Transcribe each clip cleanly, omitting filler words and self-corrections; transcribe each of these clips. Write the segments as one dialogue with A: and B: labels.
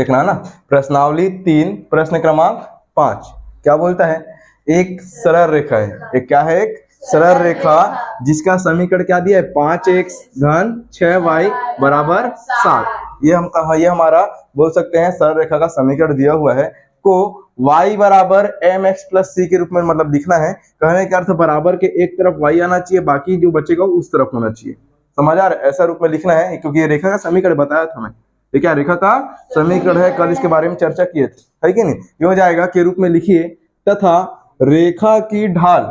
A: देखना ना, प्रश्नावली 3 प्रश्न क्रमांक 5 क्या बोलता है? एक सरल रेखा है, एक क्या है? एक सरल रेखा जिसका समीकरण क्या दिया है? 5x धन 6y बराबर 7। ये हमारा बोल सकते हैं सरल रेखा का समीकरण दिया हुआ है को y बराबर mx प्लस c के रूप में मतलब लिखना है। कहने का अर्थ बराबर के एक तरफ y आना चाहिए, बाकी जो बचेगा उस तरफ होना चाहिए। समझ आ रहा है? ऐसा रूप में लिखना है क्योंकि ये रेखा का समीकरण बताया था मैं। ये क्या रेखा का समीकरण है, कल इसके बारे में चर्चा किए थे, है कि नहीं? ये हो जाएगा के रूप में लिखिए तथा रेखा की ढाल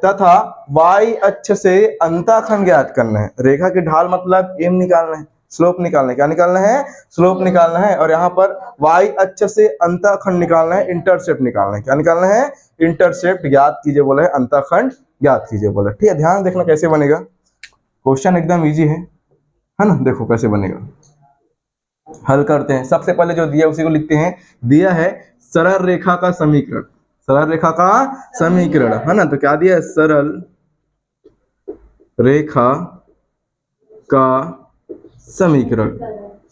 A: तथा y अक्ष से अंतःखंड ज्ञात करना है। रेखा की ढाल मतलब एम निकालना है, स्लोप निकालना है। क्या निकालना है? स्लोप निकालना है। और यहाँ पर y अक्ष से अंतःखंड निकालना है, इंटरसेप्ट निकालना है। क्या निकालना है? इंटरसेप्ट ज्ञात कीजिए बोला है, अंतःखंड ज्ञात कीजिए बोला। ठीक है, ध्यान देखना कैसे बनेगा। क्वेश्चन एकदम इजी है ना? देखो कैसे बनेगा, हल करते हैं। सबसे पहले जो दिया उसी को लिखते हैं। दिया है सरल रेखा का समीकरण, सरल रेखा का समीकरण है ना? तो क्या दिया है? सरल रेखा का समीकरण,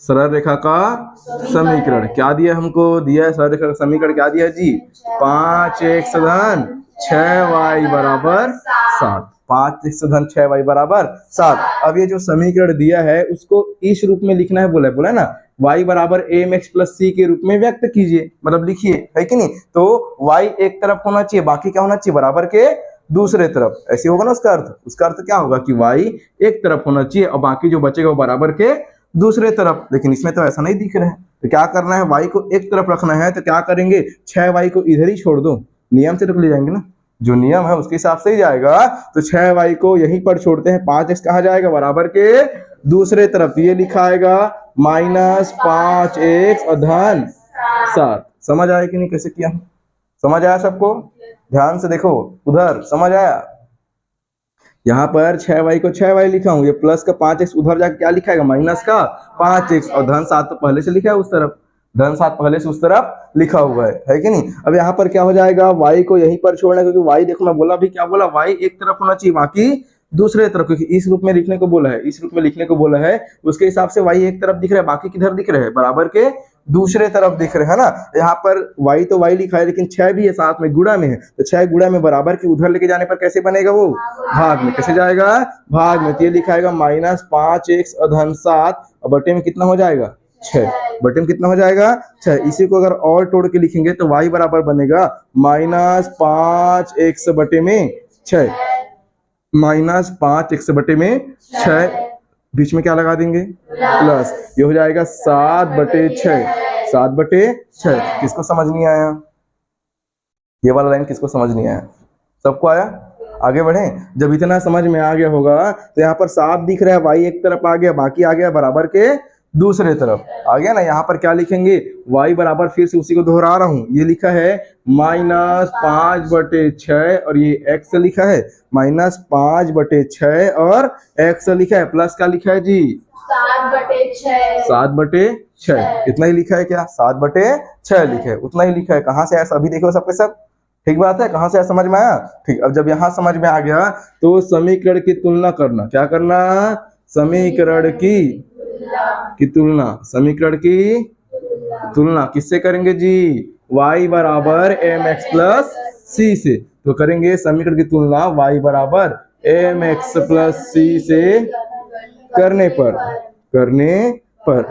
A: सरल रेखा का समीकरण क्या दिया हमको? दिया है सरल रेखा का समीकरण क्या दिया जी? 5x धन 6y बराबर 7। 5x धन 6y बराबर 7। अब ये जो समीकरण दिया है उसको इस रूप में लिखना है बोला है ना, y बराबर mx प्लस c के रूप में व्यक्त कीजिए, मतलब लिखिए, है कि नहीं? तो y एक तरफ होना चाहिए, बाकी क्या होना चाहिए? बराबर के दूसरे तरफ। ऐसे होगा ना उसका अर्थ? उसका अर्थ क्या होगा कि y एक तरफ होना चाहिए और बाकी जो बचेगा वो बराबर के दूसरे तरफ। लेकिन इसमें तो ऐसा नहीं दिख रहा है, तो क्या करना है? y को एक तरफ रखना है, तो क्या करेंगे? 6y को इधर ही छोड़ दो, नियम से तो ले जाएंगे ना, जो नियम है उसके हिसाब से ही जाएगा। तो 6y को यहीं पर छोड़ते हैं, 5x कहाँ जाएगा? बराबर के दूसरे तरफ। ये लिखा आएगा -5x और धन 7। समझ आया कि नहीं कैसे किया? समझ आया सबको? ध्यान से देखो उधर, समझ आया? यहाँ पर 6y को 6y लिखा हूं, ये प्लस का 5x उधर जाके क्या लिखाएगा? माइनस का 5x और धन 7 तो पहले से लिखा है उस तरफ, धन 7 पहले से उस तरफ लिखा हुआ है कि नहीं? अब यहाँ पर क्या हो जाएगा? y को यहीं पर छोड़ना है, क्योंकि y देखो मैं बोला भी क्या बोला? y एक तरफ होना चाहिए, बाकी दूसरे तरफ, क्योंकि इस रूप में लिखने को बोला है, इस रूप में लिखने को बोला है। उसके हिसाब से y एक तरफ दिख रहा है, बाकी किधर दिख रहे हैं? बराबर के दूसरे तरफ दिख रहे हैं ना। यहाँ पर y तो y लिखा है, लेकिन 6 भी है साथ में, गुणा में है, तो 6 गुणा में बराबर के उधर लेके जाने पर कैसे बनेगा? वो भाग में। कैसे जाएगा? भाग में। तो ये लिखाएगा -5x और धन 7 और बटे में कितना हो जाएगा? 6। बटे में कितना हो जाएगा? 6। इसी को अगर और तोड़ के लिखेंगे तो y बराबर बनेगा -5x बटे में 6, -5x बटे में 6, बीच में क्या लगा देंगे? प्लस। ये हो जाएगा 7/6, 7/6। किसको समझ नहीं आया? ये वाला लाइन किसको समझ नहीं आया? सबको आया? आगे बढ़े। जब इतना समझ में आ गया होगा तो यहाँ पर 7 दिख रहा है, y एक तरफ आ गया, बाकी आ गया बराबर के दूसरे तरफ आ गया ना। यहाँ पर क्या लिखेंगे? y बराबर, फिर से उसी को दोहरा रहा हूं, ये लिखा है -5/6 और ये x लिखा है, -5/6 और x लिखा है, प्लस क्या लिखा है जी? 7/6। इतना ही लिखा है क्या? 7/6 लिखा है, उतना ही लिखा है। कहाँ से आया? अभी देखो सबके सब ठीक बात है, कहां से आया? समझ में आया? ठीक। अब जब यहां समझ में आ गया तो समीकरण की तुलना करना। क्या करना? समीकरण की तुलना। समीकरण की तुलना किससे करेंगे जी? y बराबर mx प्लस c से। तो करेंगे समीकरण की तुलना y बराबर mx प्लस c से करने पर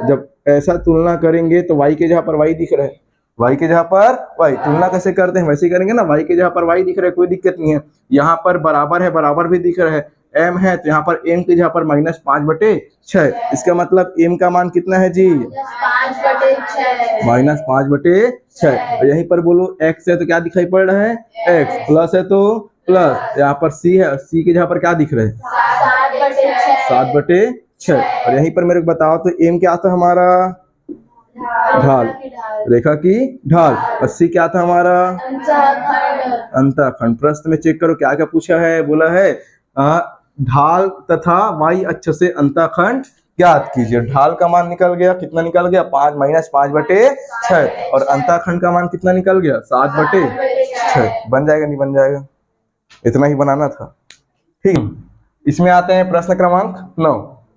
A: जब ऐसा तुलना करेंगे तो y के जगह पर y दिख रहा है, y के जगह पर y। तुलना कैसे करते हैं? वैसे ही करेंगे ना, y के जगह पर y दिख रहा है, कोई दिक्कत नहीं है। यहाँ पर बराबर है, बराबर भी दिख रहा है, m है तो यहाँ पर m की जगह पर -5/6। इसका मतलब m का मान कितना है जी? -5/6। और यहीं पर बोलो x है तो क्या दिखाई पड़ रहा है? x। प्लस है तो प्लस, यहाँ पर c है, c की जगह पर क्या दिख रहा है? 7/6। और यहीं पर मेरे को बताओ तो m क्या था हमारा? ढाल, रेखा की ढाल। और c क्या था हमारा? अंतःखंड। प्रश्न में चेक करो क्या क्या पूछा है। बोला है ढाल तथा y अक्ष से अंतःखंड ज्ञात कीजिए। ढाल का मान निकल गया, कितना निकल गया? 5 -5/6। और अंतःखंड का मान कितना निकल गया? 7/6। बन जाएगा नहीं बन जाएगा? इतना ही बनाना था। ठीक, इसमें आते हैं प्रश्न क्रमांक 9।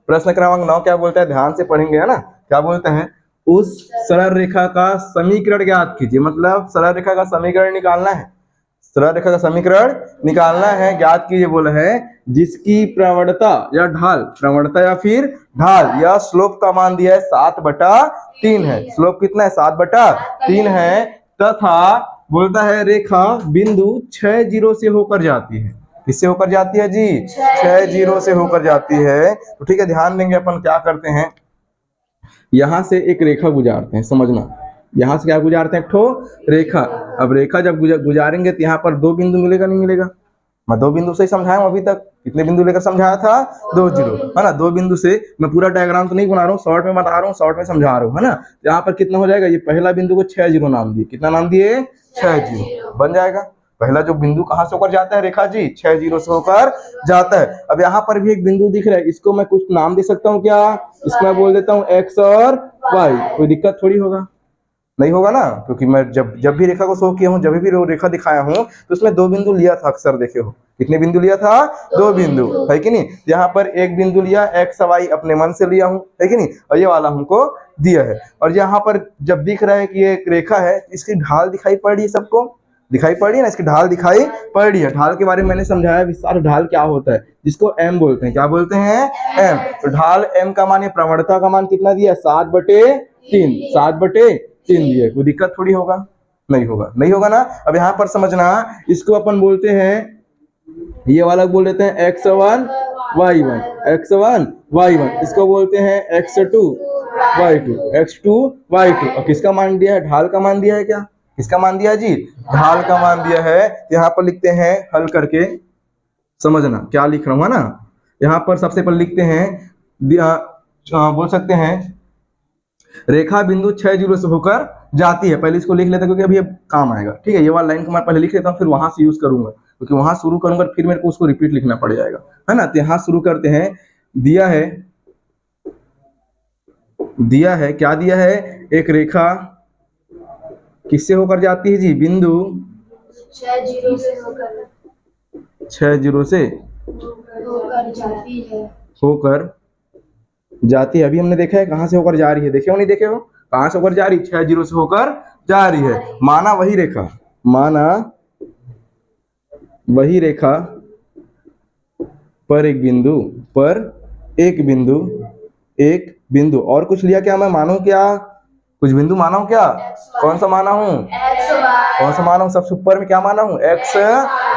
A: प्रश्न क्रमांक 9 क्या बोलता है? ध्यान से पढ़ेंगे, है ना? क्या बोलता है? उस सरल रेखा का समीकरण ज्ञात कीजिए। मतलब सरल रेखा का समीकरण निकालना है, सरल रेखा का समीकरण निकालना है, ज्ञात कीजिए बोला है, जिसकी प्रवणता या ढाल, प्रवणता या फिर ढाल या स्लोप का मान दिया है 7/3 है। स्लोप कितना है? 7/3 है। तथा बोलता है रेखा बिंदु 60 से होकर जाती है। किससे होकर जाती है जी? 60 से होकर जाती है। तो ठीक है, ध्यान देंगे अपन क्या करते हैं, यहां से एक रेखा गुजारते हैं, समझना, यहां से क्या गुजारते हैं? एक ठो रेखा। अब रेखा जब गुजारेंगे तो यहाँ पर 2 बिंदु मिलेगा, नहीं मिलेगा? मैं 2 बिंदु से ही समझाया हूं अभी तक। कितने बिंदु लेकर समझाया था? 2 जीरो, है ना? 2 बिंदु से। मैं पूरा डायग्राम तो नहीं बना रहा हूँ, शॉर्ट में बता रहा हूँ, शॉर्ट में समझा रहा हूँ, है ना? यहाँ पर कितना हो जाएगा? ये पहला बिंदु को 60 नाम दिए। कितना नाम दिए? 60 बन जाएगा। पहला जो बिंदु कहां से होकर जाता है रेखा जी? 60 से होकर जाता है। अब यहाँ पर भी एक बिंदु दिख रहा है, इसको मैं कुछ नाम दे सकता हूँ क्या? इसको मैं बोल देता हूँ एक्स और वाई। कोई दिक्कत थोड़ी होगा, नहीं होगा ना? क्योंकि मैं जब भी रेखा को शो किया हूं, जब भी रेखा दिखाया हूं, तो उसमें 2 बिंदु लिया था, अक्सर देखे हो। कितने बिंदु लिया था? 2 बिंदु, है कि नहीं? यहाँ पर एक बिंदु लिया, एक्स वाई अपने मन से लिया हूं, है कि नहीं? और ये वाला हमको दिया है। और यहाँ पर जब दिख रहा है कि ये एक रेखा है, इसकी ढाल दिखाई पड़ रही है, सबको दिखाई पड़ रही है ना? इसकी ढाल दिखाई पड़ रही है। ढाल के बारे में मैंने समझाया विस्तार। ढाल क्या होता है? जिसको एम बोलते हैं। क्या बोलते हैं? एम। तो ढाल एम का मान, प्रवणता का मान कितना दिया? 7/3। 7/3 दिया। कोई दिक्कत थोड़ी होगा, नहीं होगा, नहीं होगा ना? अब यहाँ पर समझना, इसको अपन बोलते हैं, ये वाला बोल देते हैं x1 y1, x1 y1। इसको बोलते हैं x2 y2, x2 y2। और किसका मान दिया है? ढाल का मान दिया है। क्या किसका मान दिया है जी? ढाल का मान दिया है। यहाँ पर लिखते हैं, हल करके समझना क्या लिख रहा हूँ, है ना? यहाँ पर सबसे पहले लिखते हैं, बोल सकते हैं रेखा बिंदु 60 से होकर जाती है। पहले इसको लिख लेते हैं क्योंकि अभी ये काम आएगा। ठीक है, ये वाला लाइन को मैं पहले लिख लेता हूँ, फिर वहां से यूज करूंगा, क्योंकि वहां शुरू करूंगा फिर मेरे को उसको रिपीट लिखना पड़ जाएगा, है ना? तो यहाँ शुरू करते हैं। दिया है क्या दिया है? एक रेखा किससे होकर जाती है जी? बिंदु 60 से होकर जाती है। अभी हमने देखा है कहां से होकर जा रही है, देखे हो नहीं देखे हो? कहां से होकर जा रही? 60 से होकर जा रही है। माना वही रेखा, माना वही रेखा पर एक बिंदु और कुछ लिया क्या? मैं मानू क्या? कुछ बिंदु माना हूं क्या? कौन सा माना हूं? कौन सा माना हूं? सबसे ऊपर में क्या माना हूं? X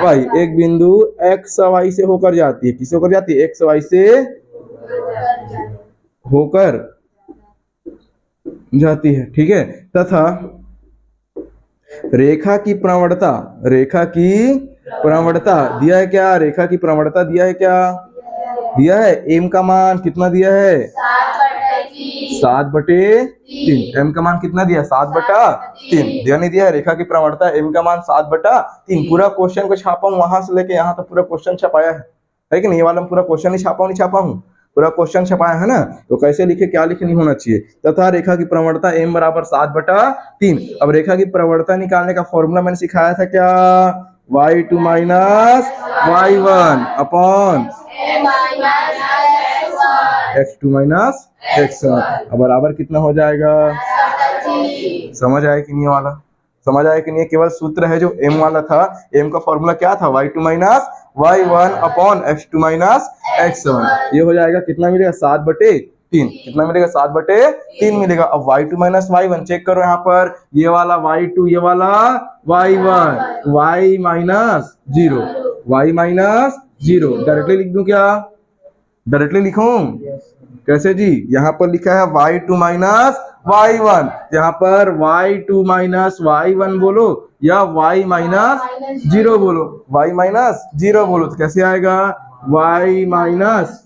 A: Y. एक बिंदु एक्स वाई से होकर जाती है। किससे होकर जाती है? एक्स वाई से होकर जाती है। ठीक है, तथा रेखा की प्रवणता दिया है क्या? रेखा की प्रवणता दिया है क्या? दिया है। एम का मान कितना दिया है? 7/3। एम का मान कितना दिया? 7/3 दिया, नहीं दिया है? रेखा की प्रवणता एम का मान 7/3। पूरा क्वेश्चन को छापा हूं, वहां से लेके यहाँ तक पूरा क्वेश्चन छपाया है कि नहीं? ये वाला पूरा क्वेश्चन ही छापा हूं, पूरा क्वेश्चन छपाया है ना? तो कैसे लिखे, क्या लिखे, नहीं होना चाहिए। तथा रेखा की प्रवणता m बराबर 7/3। अब रेखा की प्रवणता निकालने का फॉर्मूला मैंने सिखाया था क्या? y2 minus y1 upon x2 minus x1। अब बराबर कितना हो जाएगा? समझ आया कि नहीं? वाला समझ आया कि नहीं? केवल सूत्र है जो m वाला था। m का फॉर्मूला क्या था? y2 minus y1 upon x2 minus x1। ये हो जाएगा, कितना मिलेगा? 7/3। कितना मिलेगा? 7/3 मिलेगा। अब y2 माइनस y1 चेक करो, यहाँ पर ये वाला y2, ये वाला y1, y माइनस 0। डायरेक्टली लिख दूं क्या? डायरेक्टली लिखूं? कैसे जी? यहाँ पर लिखा है y2 माइनस y1, यहाँ पर y2 माइनस y1 बोलो या y माइनस 0 बोलो, y माइनस 0 बोलो, तो कैसे आएगा? y माइनस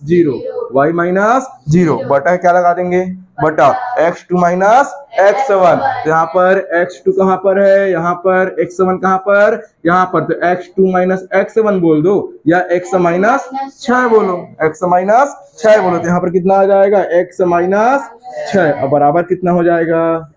A: 0 बटा क्या लगा देंगे? बटा x2 माइनस x1। यहाँ पर x2 कहाँ पर है? यहाँ पर x1 कहाँ पर? यहाँ पर। तो x2 माइनस x1 बोल दो या x माइनस 6 बोलो, x माइनस 6 बोलो। तो यहाँ पर कितना आ जाएगा? x minus 6। अब बराबर कितना हो जाएगा?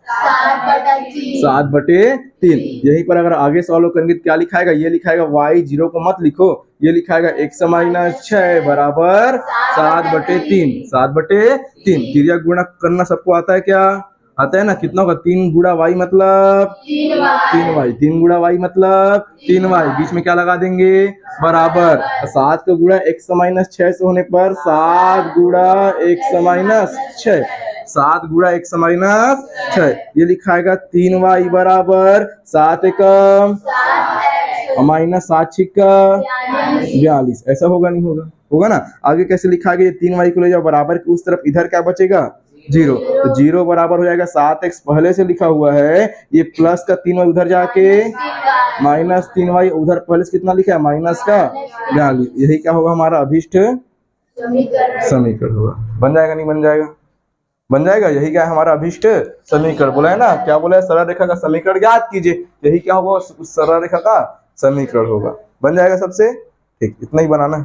A: 7/3। यहीं पर अगर आगे सॉल्व करेंगे तो क्या लिखाएगा? ये लिखाएगा y0 को मत लिखो, ये लिखाएगा x माइनस 6 बराबर 7/3। 7/3 क्रिया गुणा करना सबको आता है क्या? आता है ना, कितना होगा 3 गुणा वाई मतलब 3y, 3 गुणा वाई मतलब 3y, बीच में क्या लगा देंगे बराबर, 7 का गुणा x माइनस 6 से होने पर 7 गुणा x माइनस 6, 7 गुणा x माइनस 6, ये लिखाएगा 3y बराबर 7 एकम माइनस 7 छिक्का 42, ऐसा होगा नहीं होगा, होगा ना। आगे कैसे लिखा गया, 3y को ले जाओ बराबर की उस तरफ, इधर क्या बचेगा 0, तो 0 बराबर हो जाएगा 7x पहले से लिखा हुआ है, ये प्लस का 3y उधर जाके माइनस 3y, उधर पहले से कितना लिखा है माइनस का 42, यही क्या होगा हमारा अभिष्ट समीकरण होगा। बन जाएगा नहीं बन जाएगा, बन जाएगा, यही क्या है हमारा अभिष्ट समीकरण। बोला है ना, क्या बोला है, सरल रेखा का समीकरण ज्ञात कीजिए, यही क्या होगा उस सरल रेखा का समीकरण होगा, बन जाएगा सबसे। ठीक, इतना ही बनाना है।